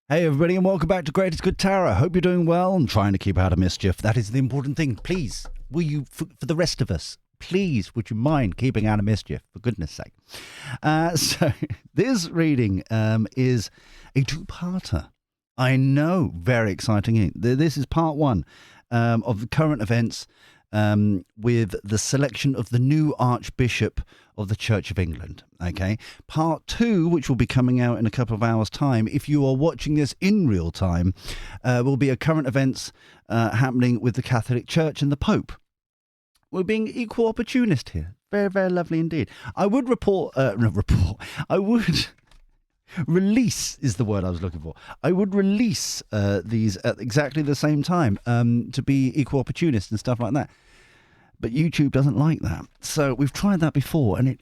Hey everybody, and welcome back to Greatest Good Tarot. Hope you're doing well and trying to keep out of mischief. That is the important thing. Please, will you, for the rest of us, please, would you mind keeping out of mischief, for goodness sake? So this reading is a two-parter. I know, very exciting. This is part one of the current events with the selection of the new Archbishop of the Church of England. Okay, part two, which will be coming out in a couple of hours' time, if you are watching this in real time, will be a current events happening with the Catholic Church and the Pope. We're being equal opportunist here. Very, very lovely indeed. I would I would release is the word I was looking for. I would release these at exactly the same time to be equal opportunist and stuff like that. But YouTube doesn't like that. So we've tried that before, and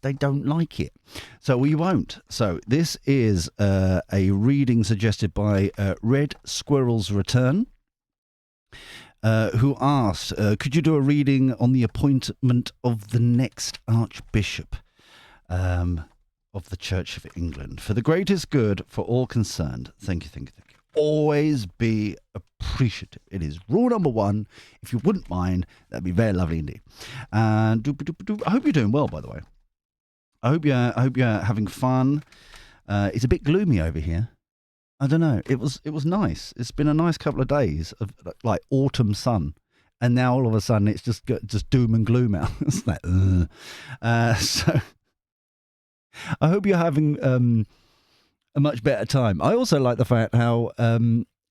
they don't like it. So we won't. So this is a reading suggested by Red Squirrels Return, who asked, could you do a reading on the appointment of the next Archbishop of the Church of England for the greatest good for all concerned? Thank you, thank you, thank you. Always be appreciative. It is rule number one. If you wouldn't mind, that'd be very lovely indeed. And I hope you're doing well, by the way. I hope you're having fun. It's a bit gloomy over here. I don't know. It was nice. It's been a nice couple of days of like autumn sun, and now all of a sudden it's just doom and gloom out. It's like, so I hope you're having a much better time. I also like the fact how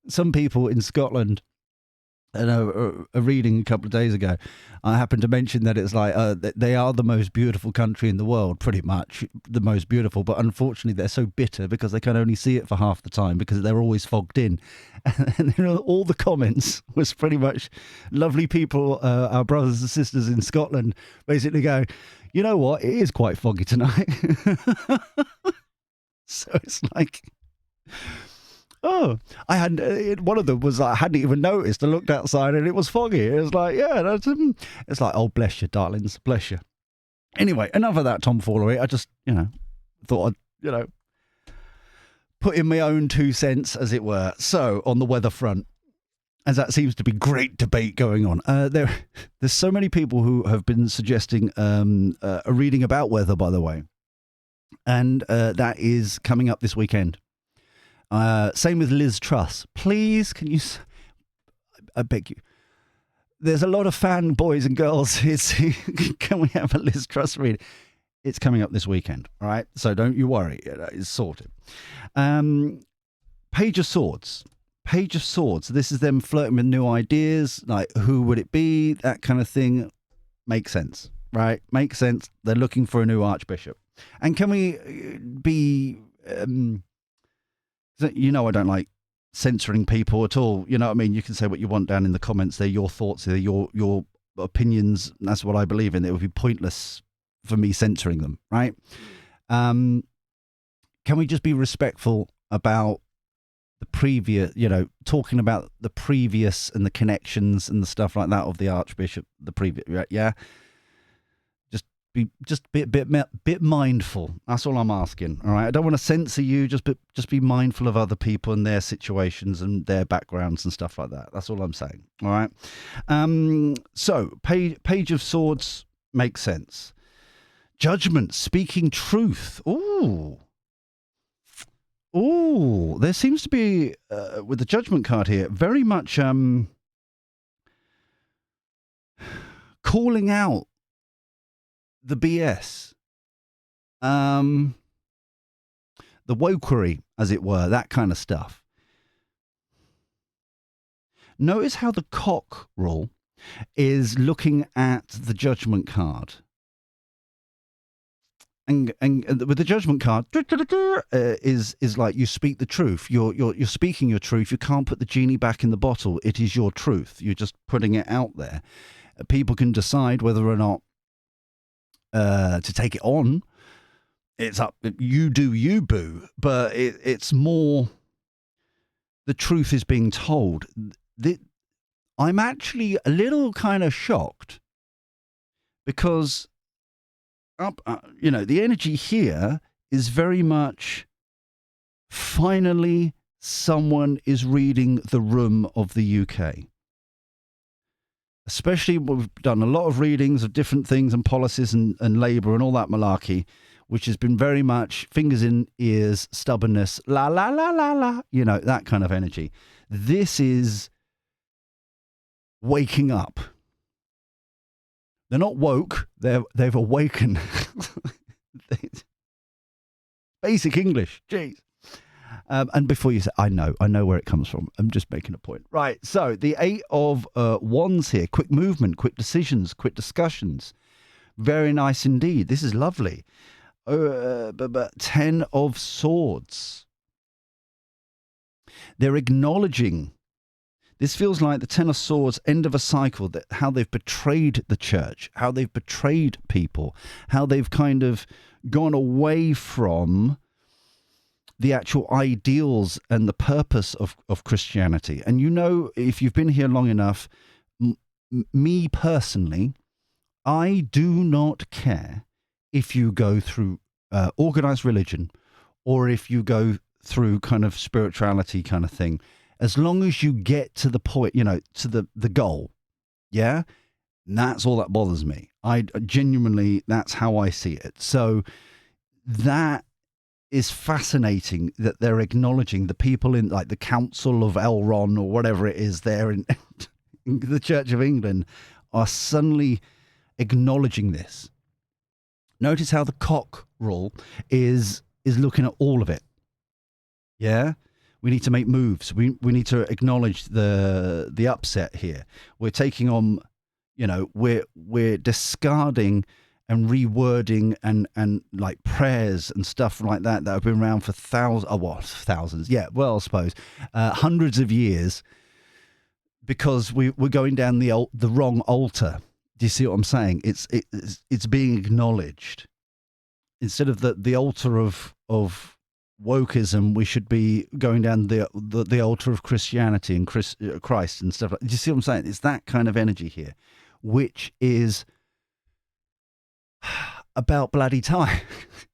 some people in Scotland, a reading a couple of days ago, I happened to mention that it's like they are the most beautiful country in the world, pretty much the most beautiful, but unfortunately they're so bitter because they can only see it for half the time because they're always fogged in. And all the comments was pretty much lovely people, our brothers and sisters in Scotland, basically go, you know what, it is quite foggy tonight. So it's like, oh, I hadn't. One of them was I hadn't even noticed. I looked outside and it was foggy. It was like, yeah, that's. It's like, oh, bless you, darlings, bless you. Anyway, enough of that tomfoolery. I just, thought I'd, put in my own 2 cents, as it were. So on the weather front, as that seems to be great debate going on, there's so many people who have been suggesting a reading about weather, by the way. And that is coming up this weekend. Same with Liz Truss. Please, can you... I beg you. There's a lot of fanboys and girls. Can we have a Liz Truss reading? It's coming up this weekend, all right? So don't you worry. It's sorted. Page of Swords. Page of Swords. This is them flirting with new ideas, like who would it be, that kind of thing. Makes sense, right? Makes sense. They're looking for a new Archbishop. And can we be, I don't like censoring people at all. You know what I mean? You can say what you want down in the comments. They're your thoughts. They're your opinions. That's what I believe in. It would be pointless for me censoring them, right? Can we just be respectful about the previous, talking about the previous and the connections and the stuff like that of the Archbishop, the previous, yeah? Be a bit mindful. That's all I'm asking. All right. I don't want to censor you. Just be mindful of other people and their situations and their backgrounds and stuff like that. That's all I'm saying. All right. So Page of Swords makes sense. Judgment, speaking truth. Ooh. There seems to be with the Judgment card here very much calling out the BS, the wokery, as it were, that kind of stuff. Notice how the cockerel is looking at the Judgment card. And with the Judgment card, is like you speak the truth. You're speaking your truth. You can't put the genie back in the bottle. It is your truth. You're just putting it out there. People can decide whether or not to take it on. It's up, you do you, boo. But it's more, the truth is being told. I'm actually a little kind of shocked because the energy here is very much finally someone is reading the room of the UK. Especially, we've done a lot of readings of different things and policies and Labour and all that malarkey, which has been very much fingers in ears, stubbornness, la, la, la, la, la, you know, that kind of energy. This is waking up. They're not woke, they've awakened. Basic English, jeez. And before you say, I know where it comes from. I'm just making a point. Right, so the 8 of Wands here. Quick movement, quick decisions, quick discussions. Very nice indeed. This is lovely. 10 of Swords. They're acknowledging. This feels like the 10 of Swords, end of a cycle, that how they've betrayed the church, how they've betrayed people, how they've kind of gone away from the actual ideals and the purpose of Christianity. And you know, if you've been here long enough, me personally, I do not care if you go through organized religion or if you go through kind of spirituality kind of thing, as long as you get to the point, you know, to the goal. Yeah. And that's all that bothers me. I genuinely, that's how I see it. So that is fascinating, that they're acknowledging the people in like the Council of Elron or whatever it is there in the Church of England are suddenly acknowledging this. Notice how the cockerel is looking at all of it. Yeah, we need to make moves. We need to acknowledge the upset here. We're taking on, you know, we're discarding and rewording and like prayers and stuff like that have been around for thousands. Yeah, well, I suppose hundreds of years, because we're going down the wrong altar. Do you see what I'm saying? It's being acknowledged instead of the altar of wokeism. We should be going down the altar of Christianity and Christ and stuff. Do you see what I'm saying? It's that kind of energy here, which is about bloody time,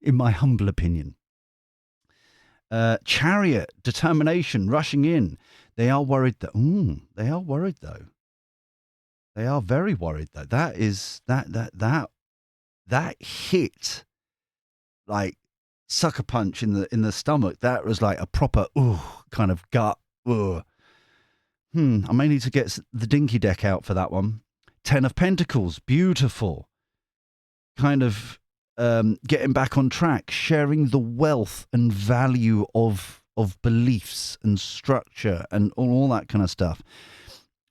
in my humble opinion. Chariot, determination, rushing in. They are worried that. They are worried though. They are very worried though. That is that hit like sucker punch in the stomach. That was like a proper kind of gut. I may need to get the dinky deck out for that one. 10 of Pentacles, beautiful. Kind of getting back on track, sharing the wealth and value of beliefs and structure and all that kind of stuff.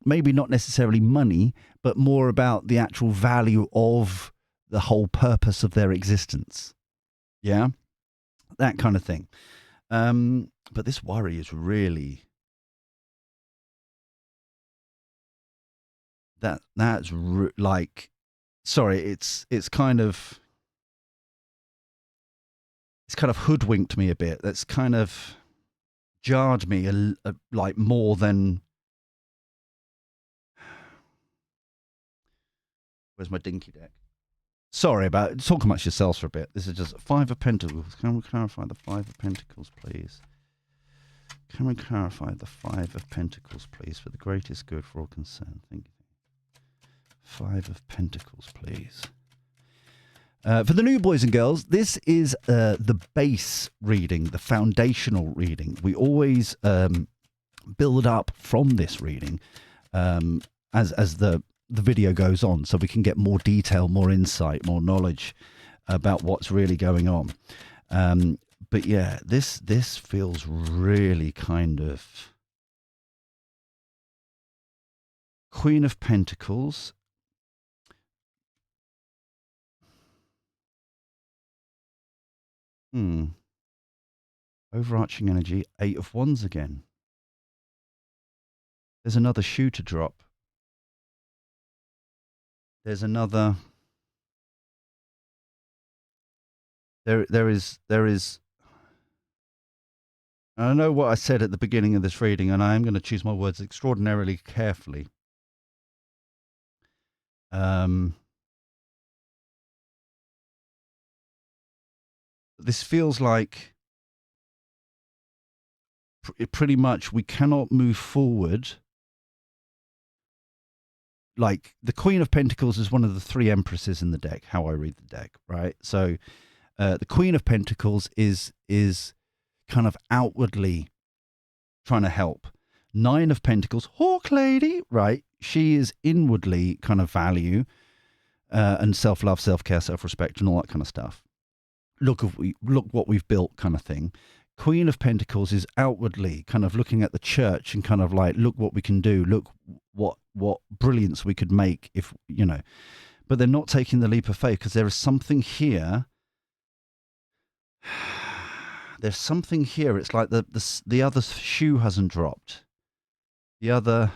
Maybe not necessarily money, but more about the actual value of the whole purpose of their existence. Yeah, that kind of thing. But this worry is really that's like, sorry, it's kind of hoodwinked me a bit. That's kind of jarred me like more than. Where's my dinky deck? Sorry about talk amongst yourselves for a bit. This is just 5 of Pentacles. Can we clarify the 5 of Pentacles, please? Can we clarify the 5 of Pentacles, please, for the greatest good for all concerned? Thank you. 5 of Pentacles, please. For the new boys and girls, this is the base reading, the foundational reading. We always build up from this reading as the video goes on, so we can get more detail, more insight, more knowledge about what's really going on. But yeah, this feels really kind of Queen of Pentacles. Overarching energy, 8 of Wands again. There's another shoe to drop. There's another. There is. I know what I said at the beginning of this reading, and I am going to choose my words extraordinarily carefully. This feels like pretty much we cannot move forward. Like the Queen of Pentacles is one of the three empresses in the deck, how I read the deck, right? So the Queen of Pentacles is kind of outwardly trying to help. Nine of Pentacles, Hawk Lady, right? She is inwardly kind of value and self-love, self-care, self-respect and all that kind of stuff. Look what we've built kind of thing. Queen of Pentacles is outwardly kind of looking at the church and kind of like, look what we can do. Look what brilliance we could make if, you know. But they're not taking the leap of faith because there is something here. There's something here. It's like the other shoe hasn't dropped. The other,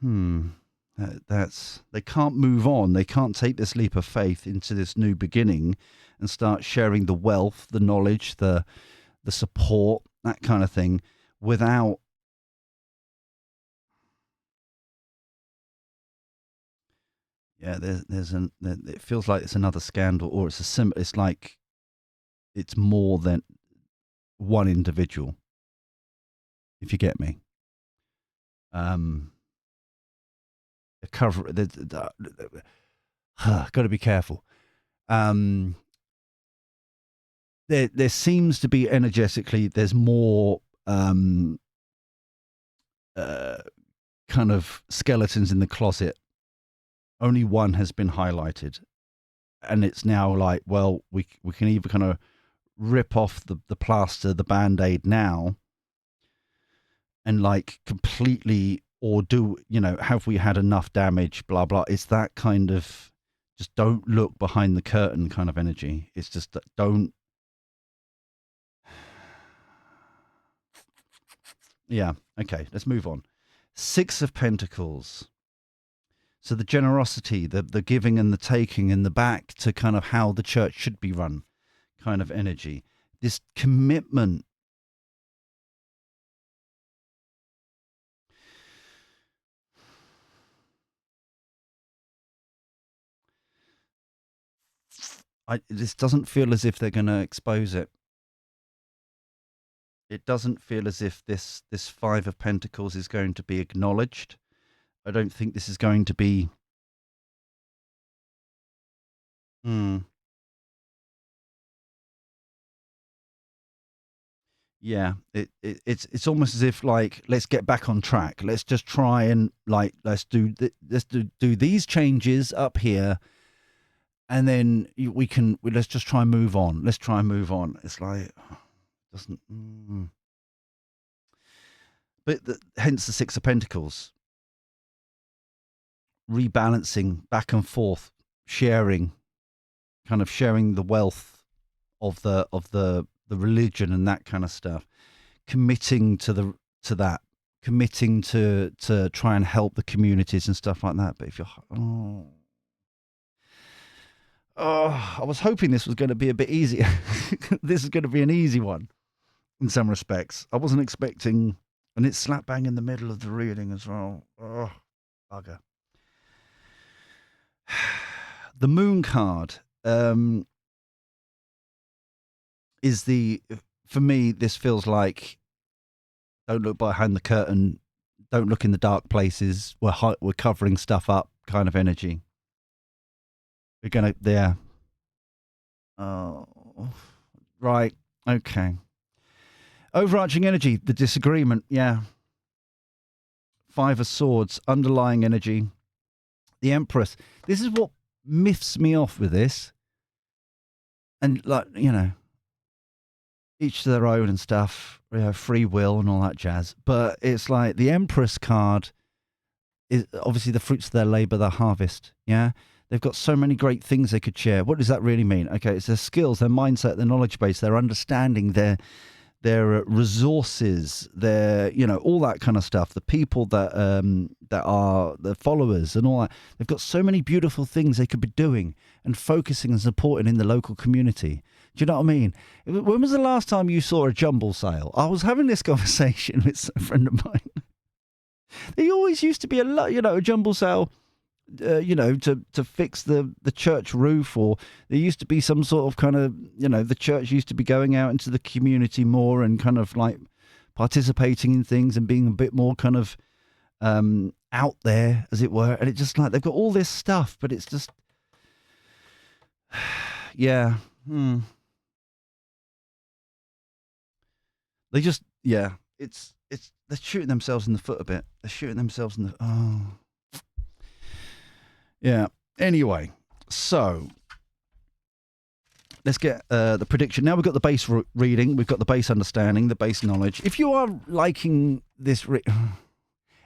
they can't move on. They can't take this leap of faith into this new beginning and start sharing the wealth, the knowledge, the support, that kind of thing, without it feels like it's another scandal, or it's like it's more than one individual, if you get me. Got to be careful. There seems to be energetically, there's more kind of skeletons in the closet. Only one has been highlighted, and it's now like, well, we can either kind of rip off the plaster, the Band-Aid now, and like completely, or do, you know, have we had enough damage, blah, blah. It's that kind of just don't look behind the curtain kind of energy. It's just that don't. Yeah. Okay. Let's move on. Six of Pentacles. So the generosity, the giving and the taking, and the back to kind of how the church should be run kind of energy. This commitment. This doesn't feel as if they're going to expose it. It doesn't feel as if this Five of Pentacles is going to be acknowledged. I don't think this is going to be. Yeah, it's almost as if like, let's get back on track. Let's just try and like let's do these changes up here, and then let's just try and move on. Let's try and move on. It's like doesn't. But hence the Six of Pentacles. Rebalancing back and forth, sharing the wealth of the religion and that kind of stuff, committing to that, committing to try and help the communities and stuff like that. But if you're I was hoping this was going to be a bit easier. This is going to be an easy one in some respects. I wasn't expecting, and it's slap bang in the middle of the reading as well. Oh, bugger. The Moon card is for me, this feels like don't look behind the curtain, don't look in the dark places, we're covering stuff up kind of energy. We're going to, there. Oh, right. Okay. Overarching energy, the disagreement. Yeah. Five of Swords, underlying energy. The Empress. This is what miffs me off with this. And like, you know, each to their own and stuff, you know, free will and all that jazz. But it's like the Empress card is obviously the fruits of their labor, their harvest. Yeah. They've got so many great things they could share. What does that really mean? Okay, it's their skills, their mindset, their knowledge base, their understanding, their resources, their, you know, all that kind of stuff. The people that are the followers and all that. They've got so many beautiful things they could be doing and focusing and supporting in the local community. Do you know what I mean? When was the last time you saw a jumble sale? I was having this conversation with a friend of mine. There always used to be a jumble sale. to fix the church roof, or there used to be some sort of kind of, the church used to be going out into the community more and kind of like participating in things and being a bit more kind of out there, as it were. And it's just like they've got all this stuff, but it's just, yeah. They just, yeah, it's they're shooting themselves in the foot a bit. They're shooting themselves in the, yeah. Anyway, so let's get the prediction. Now we've got the base reading, we've got the base understanding, the base knowledge. If you are liking this,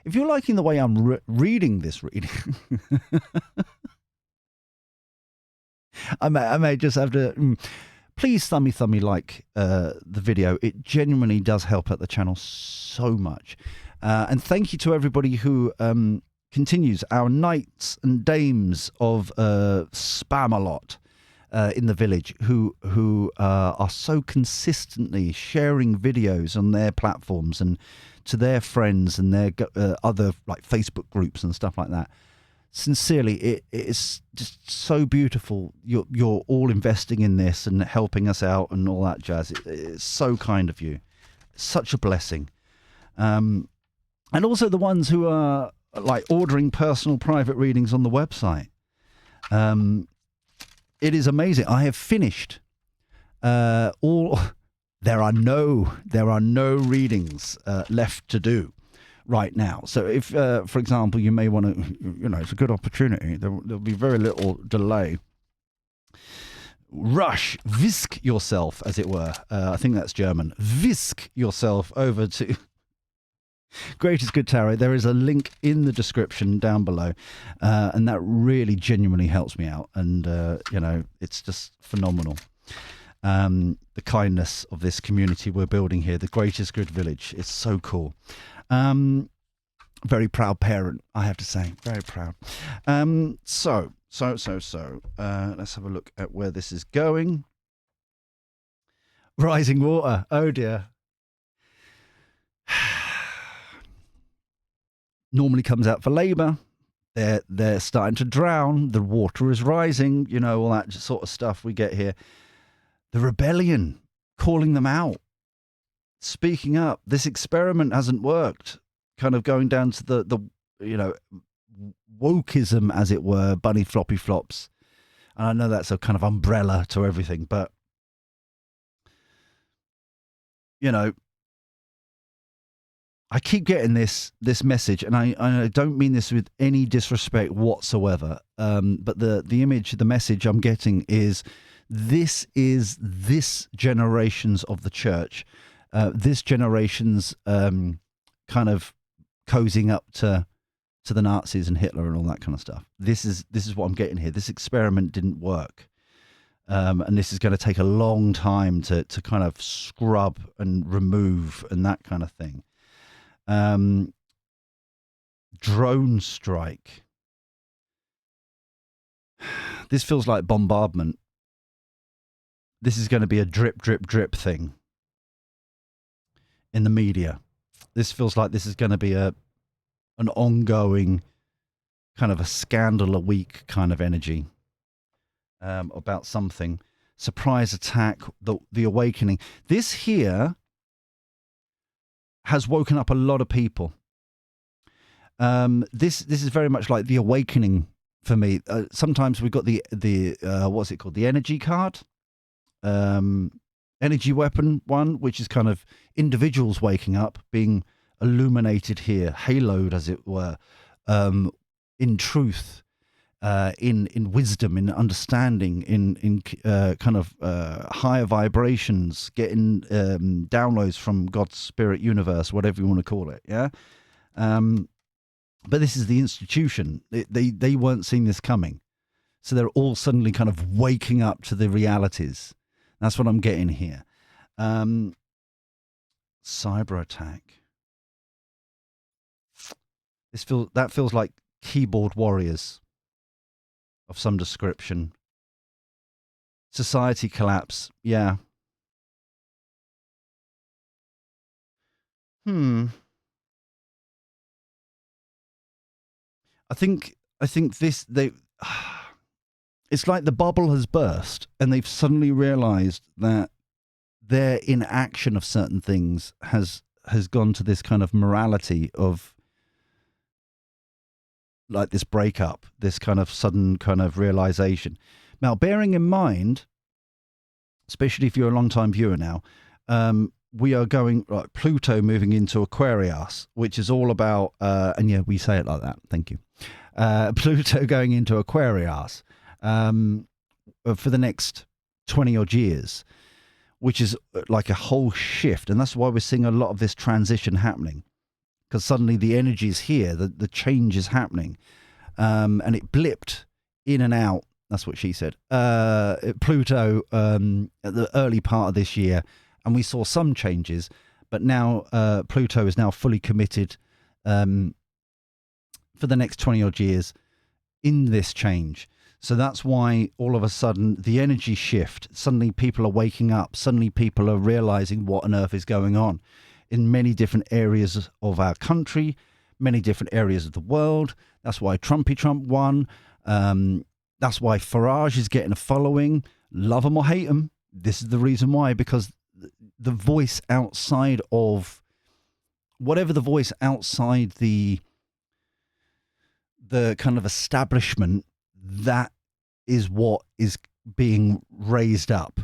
if you're liking the way I'm reading this reading, I may just have to. Please thummy like the video. It genuinely does help out the channel so much. And thank you to everybody who continues, our knights and dames of Spam-a-Lot in the village, who are so consistently sharing videos on their platforms and to their friends and their other like Facebook groups and stuff like that. Sincerely, it is just so beautiful. You're all investing in this and helping us out and all that jazz. It's so kind of you. Such a blessing. And also the ones who are like ordering personal private readings on the website. It is amazing. I have finished all. There are no readings left to do right now. So if, for example, you may want to, it's a good opportunity. There'll be very little delay. Rush, whisk yourself, as it were. I think that's German. Whisk yourself over to Greatest Good Tarot. There is a link in the description down below, and that really genuinely helps me out. And, it's just phenomenal. The kindness of this community we're building here, the Greatest Good Village. It's so cool. Very proud parent, I have to say. Very proud. So, let's have a look at where this is going. Rising water. Oh dear. Normally comes out for labour. They're starting to drown. The water is rising. All that sort of stuff we get here. The rebellion, calling them out, speaking up. This experiment hasn't worked. Kind of going down to the wokeism, as it were, bunny floppy flops. And I know that's a kind of umbrella to everything, but I keep getting this message, and I don't mean this with any disrespect whatsoever. But the image, the message I'm getting is this generation's of the church, this generation's kind of cozying up to the Nazis and Hitler and all that kind of stuff. This is what I'm getting here. This experiment didn't work, and this is going to take a long time to kind of scrub and remove and that kind of thing. Drone strike. This feels like bombardment. This is going to be a drip, drip, drip thing in the media. This feels like this is going to be an ongoing kind of a scandal a week kind of energy about something. Surprise attack, the awakening. This here has woken up a lot of people. This is very much like the awakening for me. Sometimes we've got the what's it called? The energy card. Energy weapon one, which is kind of individuals waking up, being illuminated here, haloed, as it were, in truth, in wisdom, in understanding, in kind of higher vibrations, getting downloads from God's spirit universe, whatever you want to call it. Yeah. But this is the institution. They weren't seeing this coming, so they're all suddenly kind of waking up to the realities. That's what I'm getting here. Cyber attack. That feels like keyboard warriors of some description. Society collapse. Yeah. I think I think it's like the bubble has burst and they've suddenly realized that their inaction of certain things has gone to this kind of morality of like this breakup, this kind of sudden kind of realization. Now, bearing in mind, especially if you're a long time viewer now, we are going like Pluto moving into Aquarius, which is all about, and yeah, we say it like that. Thank you. Pluto going into Aquarius for the next 20 odd years, which is like a whole shift. And that's why we're seeing a lot of this transition happening, because suddenly the energy is here, the change is happening. And it blipped in and out. That's what she said. Pluto at the early part of this year, and we saw some changes, but now Pluto is now fully committed for the next 20 odd years in this change. So that's why all of a sudden the energy shift, suddenly people are waking up, suddenly people are realizing what on earth is going on in many different areas of our country, many different areas of the world. That's why Trump won. That's why Farage is getting a following. Love him or hate him. This is the reason why, because the voice outside of whatever the voice outside the kind of establishment, that is what is being raised up.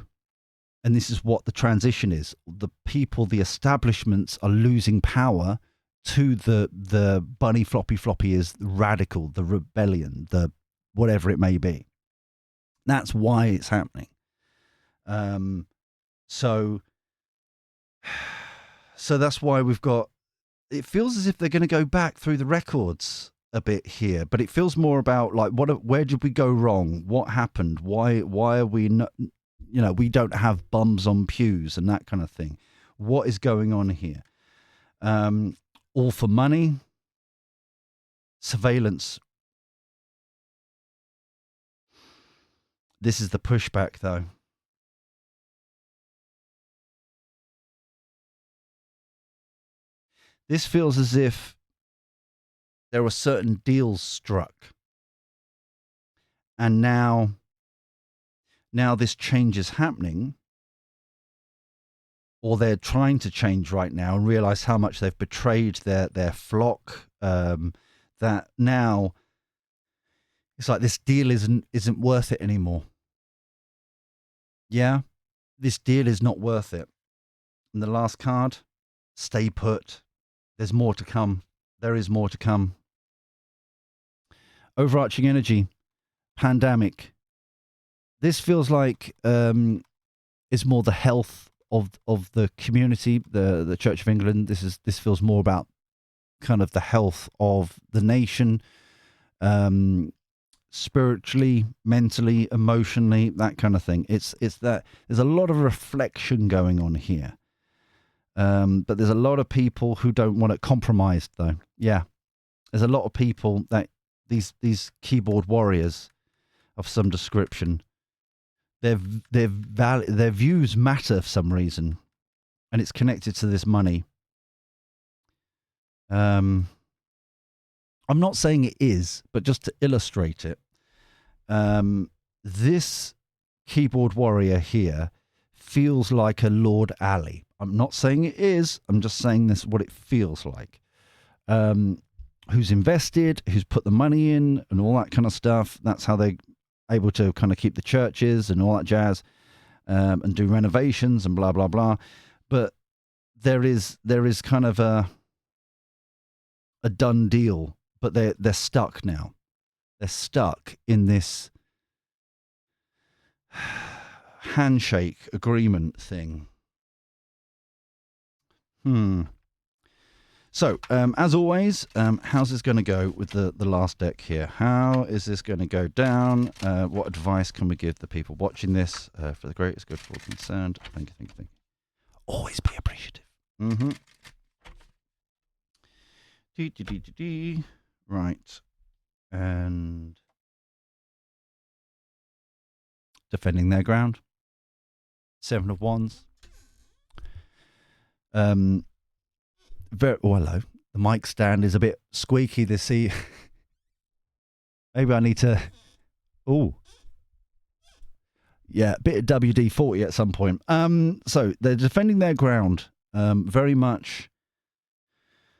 And this is what the transition is. The people, the establishments are losing power to the bunny floppy is radical, the rebellion, the whatever it may be. That's why it's happening. So that's why we've got, it feels as if they're going to go back through the records a bit here, but it feels more about like, where did we go wrong? What happened? Why are we not, we don't have bums on pews and that kind of thing. What is going on here? All for money, surveillance. This is the pushback, though. This feels as if there were certain deals struck. And now this change is happening, or they're trying to change right now and realize how much they've betrayed their flock, that now it's like this deal isn't worth it anymore. Yeah, this deal is not worth it. And the last card, stay put. There's more to come. There is more to come. Overarching energy, pandemic. This feels like it's more the health of the community, the Church of England. This feels more about kind of the health of the nation, spiritually, mentally, emotionally, that kind of thing. It's that there's a lot of reflection going on here. But there's a lot of people who don't want it compromised, though. Yeah, there's a lot of people that these keyboard warriors of some description, their views matter for some reason, and it's connected to this money. I'm not saying it is, but just to illustrate it, this keyboard warrior here feels like a Lord Ali. I'm not saying it is. I'm just saying this is what it feels like. Who's invested, who's put the money in and all that kind of stuff. That's how they're able to kind of keep the churches and all that jazz, and do renovations and blah, blah, blah. But there is kind of a done deal, but they're stuck now. They're stuck in this handshake agreement thing. So, as always, how's this going to go with the last deck here? How is this going to go down? What advice can we give the people watching this for the greatest good for all concerned? Thank you. Always be appreciative. Right. And defending their ground. 7 of Wands. Hello. The mic stand is a bit squeaky this Maybe I need to. Oh, yeah, a bit of WD-40 at some point. So they're defending their ground. Very much.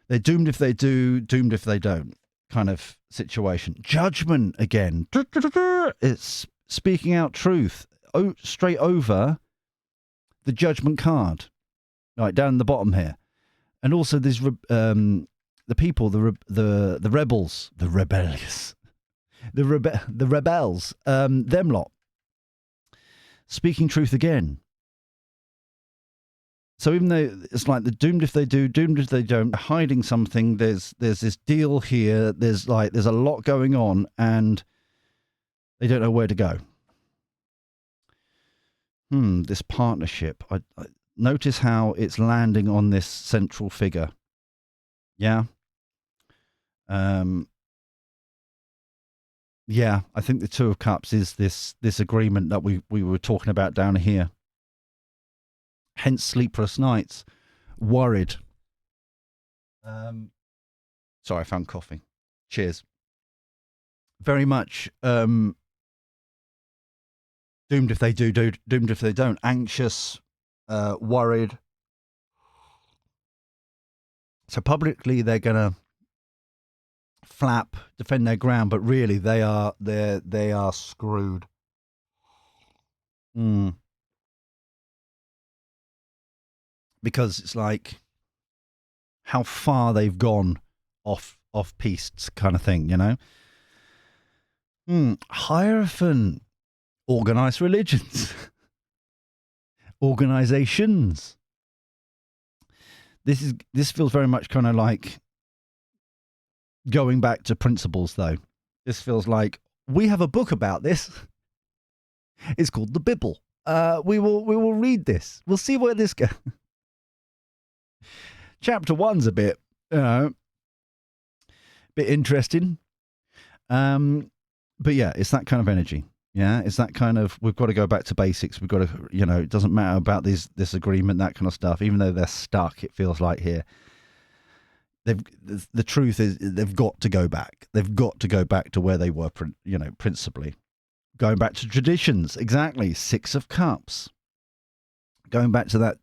They're doomed if they do, doomed if they don't. Kind of situation. Judgment again. It's speaking out truth. Oh, straight over the judgment card. Right down the bottom here, and also there's the people, the rebels, the rebellious, the rebels, them lot. Speaking truth again. So even though it's like the doomed if they do, doomed if they don't, hiding something, there's this deal here, there's a lot going on, and they don't know where to go. This partnership. I notice how it's landing on this central figure. Yeah. Yeah, I think the Two of Cups is this agreement that we were talking about down here. Hence sleepless nights, worried. Sorry, I found coffee. Cheers. Very much doomed if they do, doomed if they don't. Anxious, worried. So publicly they're gonna flap, defend their ground, but really they are screwed. Because it's like how far they've gone off piste kind of thing, you know. Hierophant, organized religions, organizations. This feels very much kind of like going back to principles, though. This feels like we have a book about this. It's called the Bible. We will read this. We'll see where this goes. Chapter 1's a bit, bit interesting. But yeah, it's that kind of energy. Yeah, it's that kind of, we've got to go back to basics. We've got to, it doesn't matter about this agreement, that kind of stuff. Even though they're stuck, it feels like here. The truth is they've got to go back. They've got to go back to where they were, principally. Going back to traditions, exactly. 6 of Cups. Going back to that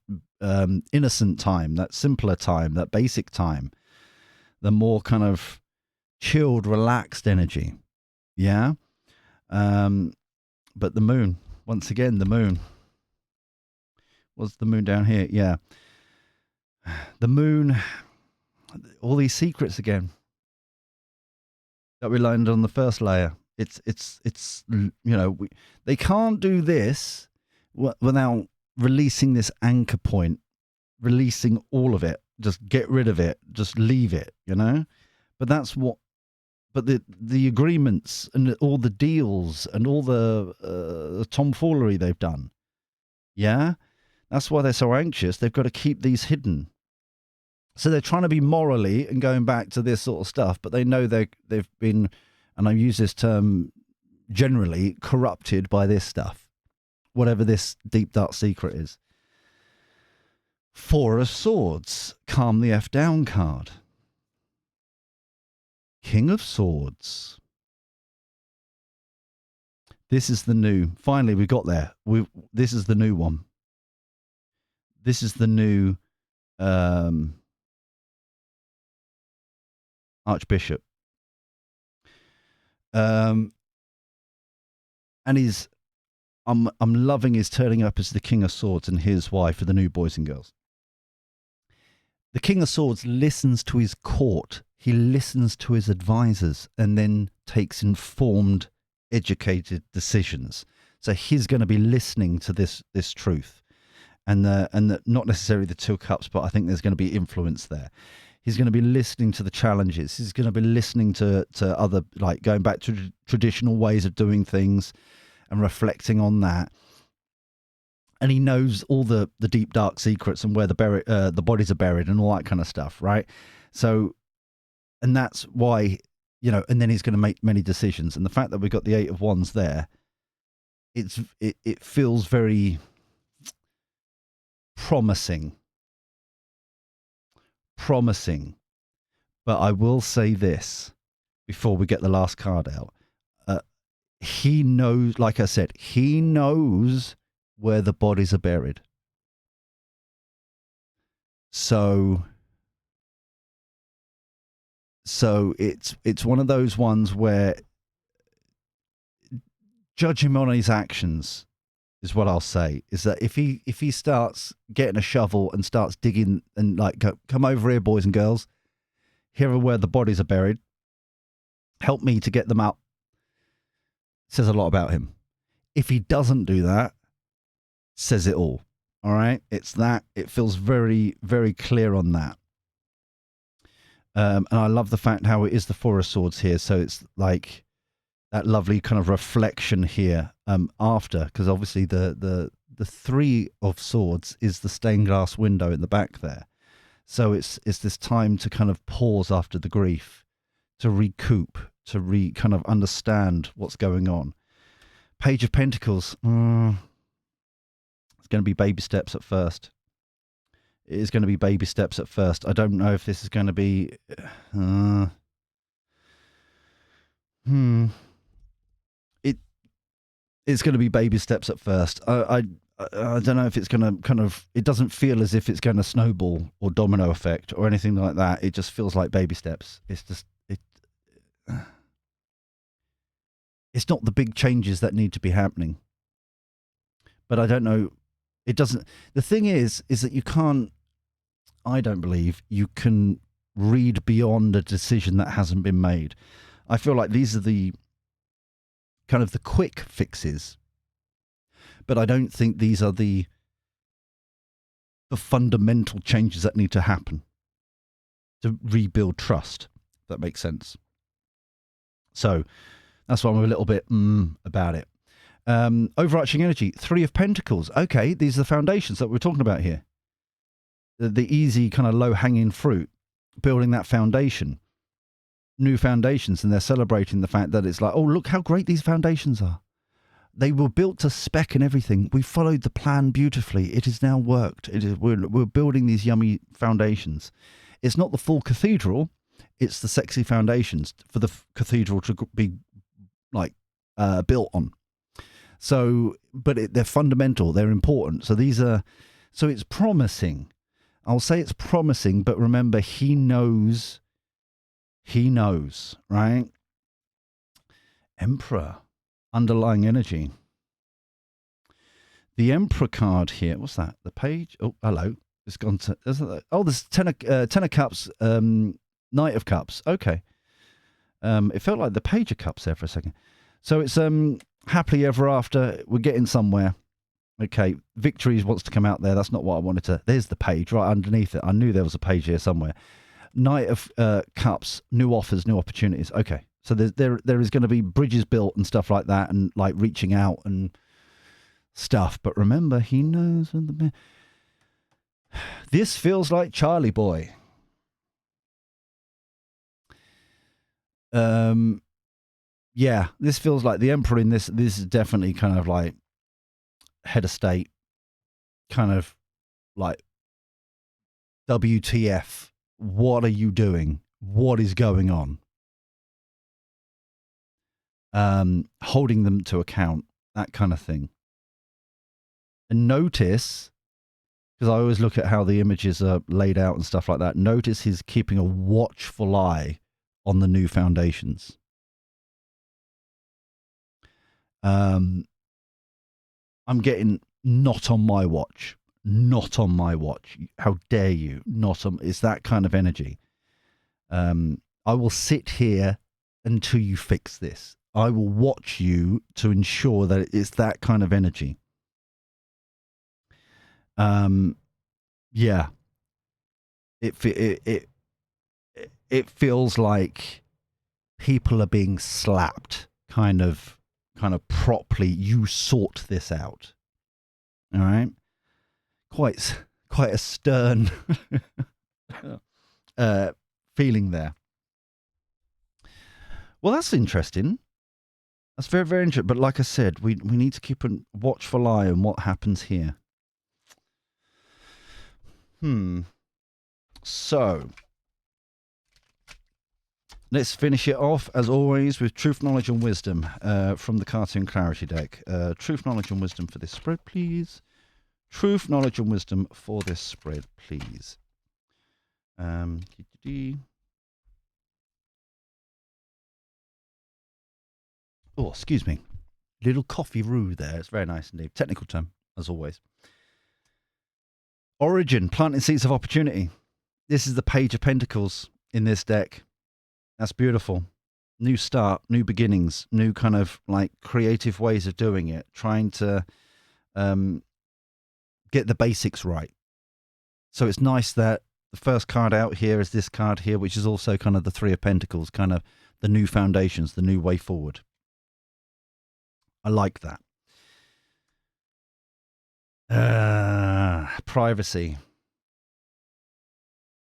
innocent time, that simpler time, that basic time. The more kind of chilled, relaxed energy. Yeah? But the moon, once again, the moon. What's the moon down here? Yeah. The moon, all these secrets again that we learned on the first layer. It's they can't do this without releasing this anchor point, releasing all of it. Just get rid of it. Just leave it, But that's what. But the agreements and all the deals and all the tomfoolery they've done, yeah, that's why they're so anxious. They've got to keep these hidden. So they're trying to be morally and going back to this sort of stuff, but they know they've been, and I use this term generally, corrupted by this stuff, whatever this deep dark secret is. 4 of Swords, calm the F down card. King of Swords. This is the new. Finally, we got there. This is the new one. This is the new Archbishop. And I'm loving his turning up as the King of Swords and his wife for the new boys and girls. The King of Swords listens to his court. He listens to his advisors and then takes informed, educated decisions. So he's going to be listening to this truth, and not necessarily the 2 cups, but I think there's going to be influence there. He's going to be listening to the challenges. He's going to be listening to other, like going back to traditional ways of doing things and reflecting on that. And he knows all the deep dark secrets and where the bodies are buried and all that kind of stuff, right? So. And that's why, and then he's going to make many decisions. And the fact that we've got the 8 of Wands there, it feels very promising. But I will say this before we get the last card out. he knows, like I said, he knows where the bodies are buried. So it's one of those ones where judge him on his actions is what I'll say. Is that if he starts getting a shovel and starts digging and like go, come over here, boys and girls, here are where the bodies are buried. Help me to get them up. Says a lot about him. If he doesn't do that, says it all. All right, it's that. It feels very, very clear on that. And I love the fact how it is the Four of Swords here. So it's like that lovely kind of reflection here after, because obviously the Three of Swords is the stained glass window in the back there. So it's this time to kind of pause after the grief, to recoup, to kind of understand what's going on. Page of Pentacles. It's going to be baby steps at first. It is going to be baby steps at first. I don't know if this is going to be... It's going to be baby steps at first. I don't know if it's going to kind of... It doesn't feel as if it's going to snowball or domino effect or anything like that. It just feels like baby steps. It's just... It's not the big changes that need to be happening. But I don't know... It doesn't... The thing is that you can't... I don't believe you can read beyond a decision that hasn't been made. I feel like these are the kind of the quick fixes, but I don't think these are the fundamental changes that need to happen to rebuild trust. If that makes sense. So that's why I'm a little bit about it. Overarching energy, Three of Pentacles. Okay, these are the foundations that we're talking about here. The easy kind of low-hanging fruit, building that foundation, new foundations, and they're celebrating the fact that it's like, oh, look how great these foundations are. They were built to spec and everything. We followed the plan beautifully. It has now worked. We're building these yummy foundations. It's not the full cathedral. It's the sexy foundations for the cathedral to be like built on. So, but they're fundamental. They're important. So these are, so it's promising. I'll say it's promising, but remember, he knows, right? Emperor, underlying energy. The Emperor card here, what's that? The page? Oh, hello. It's gone to, oh, there's Ten of Cups, Knight of Cups. Okay. It felt like the Page of Cups there for a second. So it's happily ever after. We're getting somewhere. Okay, Victories wants to come out there. That's not what I wanted to... There's the page right underneath it. I knew there was a page here somewhere. Knight of Cups, new offers, new opportunities. Okay, so there is going to be bridges built and stuff like that, and like reaching out and stuff. But remember, he knows... This feels like Charlie Boy. Yeah, this feels like the Emperor in this. This is definitely kind of like head of state, kind of like WTF, what are you doing? What is going on? Holding them to account, that kind of thing. And notice, because I always look at how the images are laid out and stuff like that, notice he's keeping a watchful eye on the new foundations. I'm getting not on my watch. Not on my watch. How dare you? Not on. It's that kind of energy. I will sit here until you fix this. I will watch you to ensure that it's that kind of energy. Yeah. It feels like people are being slapped, kind of properly. You sort this out. All right. Quite a stern feeling there. Well, that's interesting. That's very, very interesting. But like I said, we need to keep a watchful eye on what happens here. So let's finish it off, as always, with Truth, Knowledge and Wisdom from the Cartoon Clarity deck. Truth, Knowledge and Wisdom for this spread, please. Truth, Knowledge and Wisdom for this spread, please. Oh, excuse me. Little coffee roux there. It's very nice indeed. Technical term, as always. Origin, planting seeds of opportunity. This is the Page of Pentacles in this deck. That's beautiful. New start, new beginnings, new kind of like creative ways of doing it. Trying to get the basics right. So it's nice that the first card out here is this card here, which is also kind of the Three of Pentacles, kind of the new foundations, the new way forward. I like that. Privacy.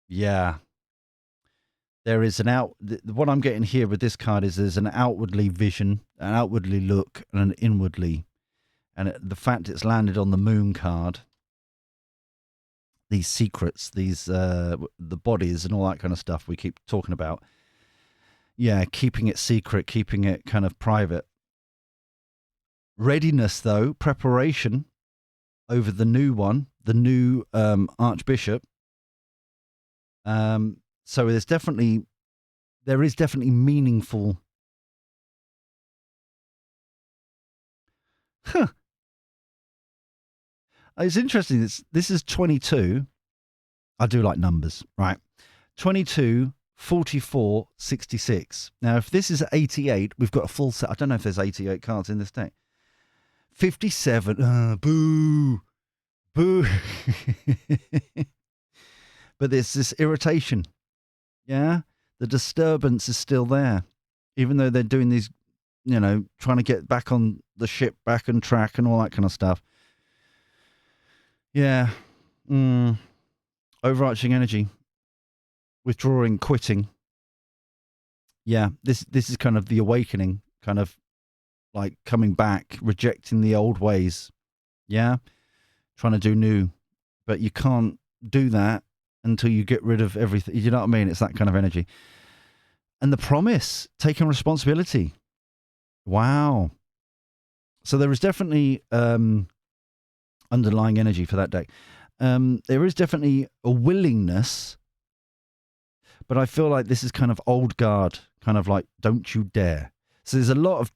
Yeah. There is what I'm getting here with this card is there's an outwardly vision, an outwardly look, and an inwardly. And the fact it's landed on the Moon card, these secrets, these the bodies and all that kind of stuff we keep talking about. Yeah, keeping it secret, keeping it kind of private. Readiness, though, preparation over the new one, the new Archbishop. So there is definitely meaningful. Huh. It's interesting. This is 22. I do like numbers, right? 22, 44, 66. Now, if this is 88, we've got a full set. I don't know if there's 88 cards in this deck. 57. Boo. Boo. But there's this irritation. Yeah? The disturbance is still there. Even though they're doing these, trying to get back on the ship, back on track and all that kind of stuff. Yeah. Overarching energy. Withdrawing, quitting. Yeah. This is kind of the awakening, kind of like coming back, rejecting the old ways. Yeah. Trying to do new. But you can't do that until you get rid of everything. You know what I mean? It's that kind of energy. And the promise, taking responsibility. Wow. So there is definitely underlying energy for that deck. There is definitely a willingness, but I feel like this is kind of old guard, kind of like, don't you dare. So there's a lot of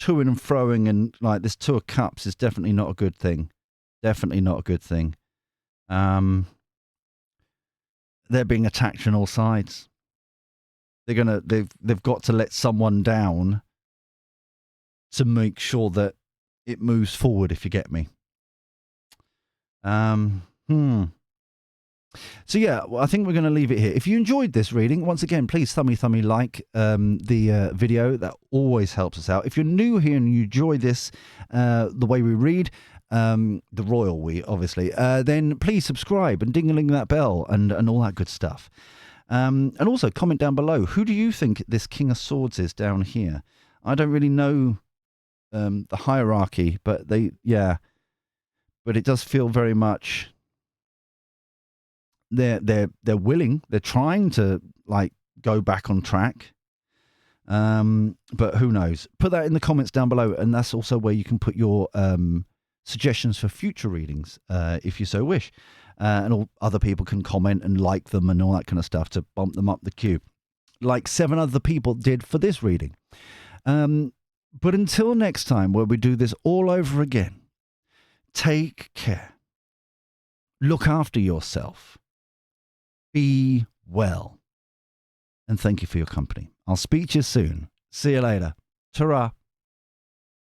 toing and froing, and like this Two of Cups is definitely not a good thing. Definitely not a good thing. They're being attacked on all sides. They've got to let someone down to make sure that it moves forward, if you get me. So yeah, well, I think we're going to leave it here. If you enjoyed this reading, once again, please thummy like the video. That always helps us out. If you're new here and you enjoy this, the way we read, the royal we, obviously, then please subscribe and ding-a-ling that bell and all that good stuff. And also comment down below, who do you think this King of Swords is down here? I don't really know the hierarchy, but but it does feel very much they're willing, they're trying to like go back on track. But who knows? Put that in the comments down below, and that's also where you can put your suggestions for future readings, if you so wish. And all other people can comment and like them and all that kind of stuff to bump them up the queue, like 7 other people did for this reading. But until next time, where we do this all over again, take care. Look after yourself. Be well. And thank you for your company. I'll speak to you soon. See you later. Ta-ra.